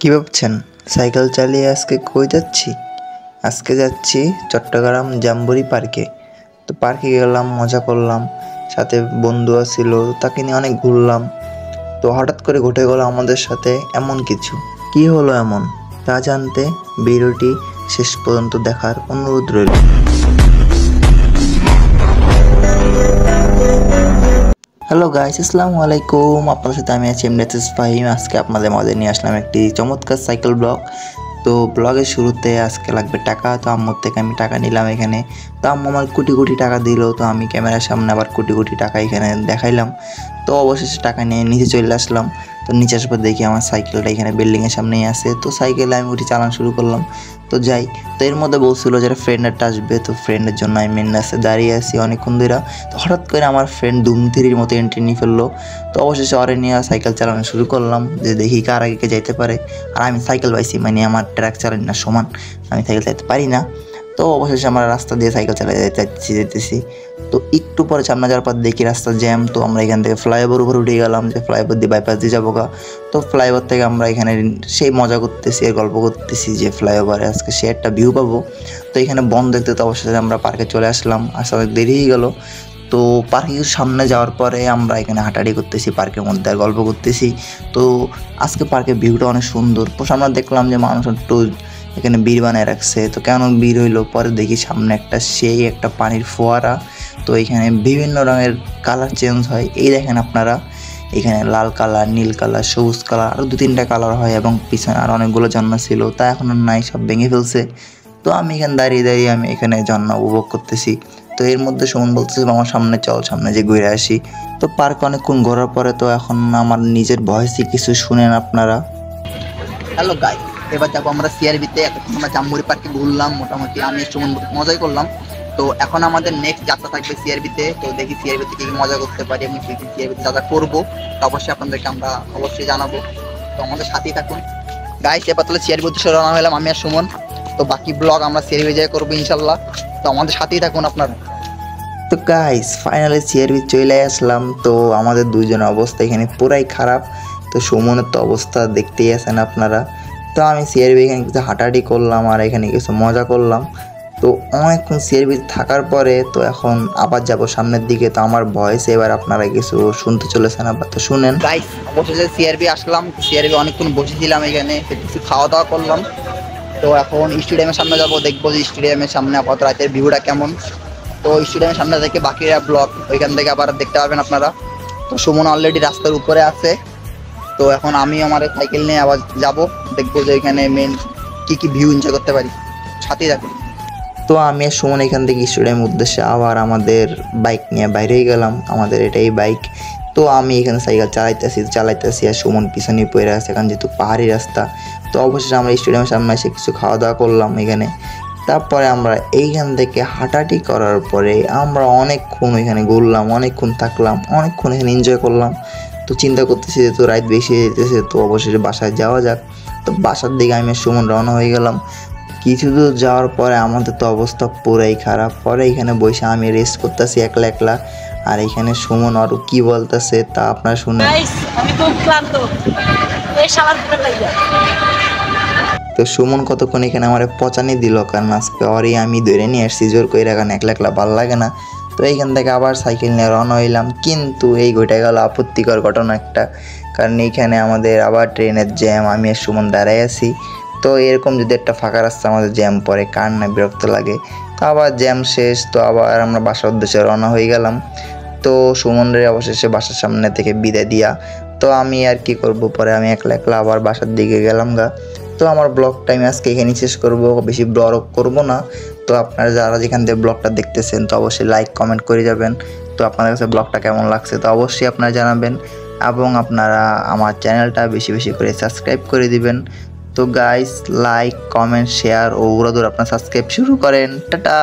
কি ভাবছেন সাইকেল চালিয়ে আজকে কই যাচ্ছি? আজকে যাচ্ছি চট্টগ্রাম জাম্বুরি পার্কে। তো পার্কে গেলাম, মজা করলাম, সাথে বন্ধু ছিল, তাকে নিয়ে অনেক ঘুরলাম। তো হঠাৎ করে ঘটে গেল আমাদের সাথে এমন কিছু। কি হলো এমন তা জানতে ভিডিওটি শেষ পর্যন্ত দেখার অনুরোধ রইল। হ্যালো গাইস, আসসালামু আলাইকুম। আপনাদের সাথে আমি আছি এমডি ফাহিম। আজকে আপনাদের মাঝে নিয়ে আসলাম একটি চমৎকার সাইকেল ব্লগ। তো ব্লগের শুরুতে আজকে লাগবে টাকা। তো আম্মুর থেকে আমি টাকা নিলাম এখানে। তো আম্মু আমার কোটি কোটি টাকা দিল। তো আমি ক্যামেরার সামনে আবার কোটি কোটি টাকা এখানে দেখাইলাম। তো অবশেষে টাকা নিয়ে নিচে চলে আসলাম। তো নিচে আসার পর দেখি আমার সাইকেলটা এখানে বিল্ডিংয়ের সামনেই আছে। তো সাইকেলে আমি উঠে চালানো শুরু করলাম। তো যাই, তো এর মধ্যে বলছিল যারা ফ্রেন্ডেরটা আসবে, তো ফ্রেন্ডের জন্য আমি মেন রাস্তায় দাঁড়িয়ে আছি অনেকক্ষণ ধরে। তো হঠাৎ করে আমার ফ্রেন্ড ধুমথিরির মতো এন্ট্রি নিয়ে ফেললো। তো অবশেষে অরে নিয়ে সাইকেল চালানো শুরু করলাম যে দেখি কার আগে যাইতে পারে। আর আমি সাইকেল পাইছি, মানে আমার ট্রাক চালানি না সমান, আমি সাইকেল চালাতে পারি না। তো অবশেষে আমরা রাস্তা দিয়ে সাইকেল চালিয়ে যেতেছি। তো একটু পরে সামনে যাওয়ার পর দেখি রাস্তা জ্যাম। তো আমরা এখান থেকে ফ্লাইওভার উপর উঠে গেলাম যে ফ্লাইওভার দিয়ে বাইপাস দিয়ে যাবো গা। তো ফ্লাইওভার থেকে আমরা এখানে সেই মজা করতেছি আর গল্প করতেছি যে ফ্লাইওভারে আজকে সে একটা ভিউ পাবো। তো এখানে বন দেখতে তো অবশ্যই আমরা পার্কে চলে আসলাম, আসলে দেরি হয়ে গেল। তো পার্কের সামনে যাওয়ার পরে আমরা এখানে হাঁটাহাঁটি করতেছি, পার্কের মধ্যে আর গল্প করতেছি। তো আজকে পার্কের ভিউটা অনেক সুন্দর। আমরা দেখলাম যে মানুষ একটু এখানে বীর বানায় রাখছে। তো কেন বীর হইলো, পরে দেখি সামনে একটা পানির ফোয়ারা। তো এখানে বিভিন্ন রঙের কালার চেঞ্জ হয়। এই দেখেন আপনারা, এখানে লাল কালার, নীল কালার, সবুজ কালার, আরও 2-3টা কালার হয়। এবং পিছনে আর অনেকগুলো ঝর্ণা ছিল, তা এখন আর নাই, সব ভেঙে ফেলছে। তো আমি এখানে দাঁড়িয়ে আমি এখানে ঝর্ণা উপভোগ করতেছি। তো এর মধ্যে সুমন বলতেছে আমার সামনে চল, সামনে যে ঘুরে আসি। তো পার্ক অনেকক্ষণ ঘোরার পরে তো এখন আমার নিজের ভয়েসই কিছু শুনেন আপনারা। হ্যালো গাইস, এবার যাবো আমরা সিআরবিতে। এখন আমরা জাম্বুরি পার্কে ঘুরলাম, মোটামুটি আমি সুমন মজাই করলাম। তো এখন আমাদের নেক্সট যাত্রা থাকবে সিআরবিতে। তো দেখি সিআরবিতে কি মজা করতে পারি, আমি কি সিআরবিতে যাত্রা করবো, তো অবশ্যই আপনাদেরকে আমরা অবশ্যই জানাবো। তো আমাদের সাথেই থাকুন গাইস। এবার তাহলে সিআরবি উদ্দেশ্যে রওনা হলাম আমি আর সুমন। তো বাকি ব্লগ আমরা সিআরবি যাই করবো ইনশাল্লাহ। তো আমাদের সাথেই থাকুন আপনারা। তো গাইস ফাইনালি সিআরবি চলে আসলাম। তো আমাদের দুইজনের অবস্থা এখানে পুরাই খারাপ। তো সুমনের তো অবস্থা দেখতেই আছেন আপনারা। তো আমি সিআরবি এখানে কিছু হাঁটাহাঁটি করলাম আর এখানে কিছু মজা করলাম। তো অনেকক্ষণ সিআরবি থাকার পরে তো এখন আবার যাব সামনের দিকে। তো আমার ভয়েস এবার আপনারা কিছু শুনতে চলেছেন, আবার তো শুনেন। গাইস অবশেষে সিআরবি আসলাম। সিআরবি অনেকক্ষণ বসেছিলাম এখানে, কিছু খাওয়া দাওয়া করলাম। তো এখন স্টেডিয়ামের সামনে যাবো, দেখবো যে স্টেডিয়ামের সামনে আপাতত রাতের ভিউটা কেমন। তো স্টেডিয়ামের সামনে থেকে বাকিরা ব্লগ ওইখান থেকে আবার দেখতে পাবেন আপনারা। তো সুমন অলরেডি রাস্তার উপরে আছে। তো এখন আমি আমার সাইকেল নিয়ে আবার যাব, দেখবো যে এখানে মেন কি ভিউ এনজয় করতে পারি। সাথেই থাকুন। তো আমি আর সুমন এখান থেকে স্টেডিয়ামের উদ্দেশ্যে আবার আমাদের বাইক নিয়ে বাইরে গেলাম, আমাদের এটাই বাইক। তো আমি এখানে সাইকেল চালাইতেছি আর সুমন পিছনে পড়ে আছে, এখন যেহেতু পাহাড়ি রাস্তা। তো অবশেষে আমরা স্টেডিয়ামের সামনে এসে কিছু খাওয়া দাওয়া করলাম এখানে। তারপরে আমরা এইখান থেকে হাঁটাহাঁটি করার পরে আমরা অনেকক্ষণ এখানে ঘুরলাম, অনেকক্ষণ থাকলাম, অনেকক্ষণ এখানে এনজয় করলাম। তো চিন্তা করতেছি যেহেতু রাত বেশি হয়ে যেতেছে, তো অবশেষে বাসায় যাওয়া যাক। তো বাসার দিকে আমি সুমন রওনা হয়ে গেলাম। কিছু দূর যাওয়ার পরে আমাদের তো অবস্থা পুরাই খারাপ। পরে এখানে বসে আমি রেস্ট করতেছি একলা একলা, আর এখানে সুমন আরো কি বলতেছে তা আপনারা শুনে। তো সুমন কতক্ষণ এখানে আমার পচানি দিল, কারণ আজকে অরে আমি ধরে নিয়ে আসছি জোর করে, কারণ একলা একলা ভালো লাগে না। তো এইখান থেকে আবার সাইকেল নিয়ে রওনা হইলাম। কিন্তু এই ঘটে গেল আপত্তিকর ঘটনা একটা, কারণ এইখানে আমাদের আবার ট্রেনের জ্যাম, আমি আর সুমন দাঁড়াই আছি। তো এরকম যদি একটা ফাঁকা রাস্তা আমাদের জ্যাম পড়ে, কার না বিরক্ত লাগে। তো আবার জ্যাম শেষ, তো আবার আমরা বাসার উদ্দেশ্যে রওনা হয়ে গেলাম। তো সুমনের অবশেষে বাসার সামনে থেকে বিদায় দিয়া তো আমি আর কি করব, পরে আমি একলা একলা আবার বাসার দিকে গেলাম গা। তো আমার ব্লগটা আমি আজকে এখানেই শেষ করব, বেশি ব্লগ করব না। তো আপনারা যারা যেখান থেকে ব্লগটা দেখতেছেন তো অবশ্যই লাইক কমেন্ট করে যাবেন। তো আপনাদের কাছে ব্লগটা কেমন লাগছে তো অবশ্যই আপনারা জানাবেন, এবং আপনারা আমার চ্যানেলটা বেশি বেশি করে সাবস্ক্রাইব করে দিবেন। তো গাইস লাইক কমেন্ট শেয়ার ও উড়াদৌড় আপনারা সাবস্ক্রাইব শুরু করেন। টাটা।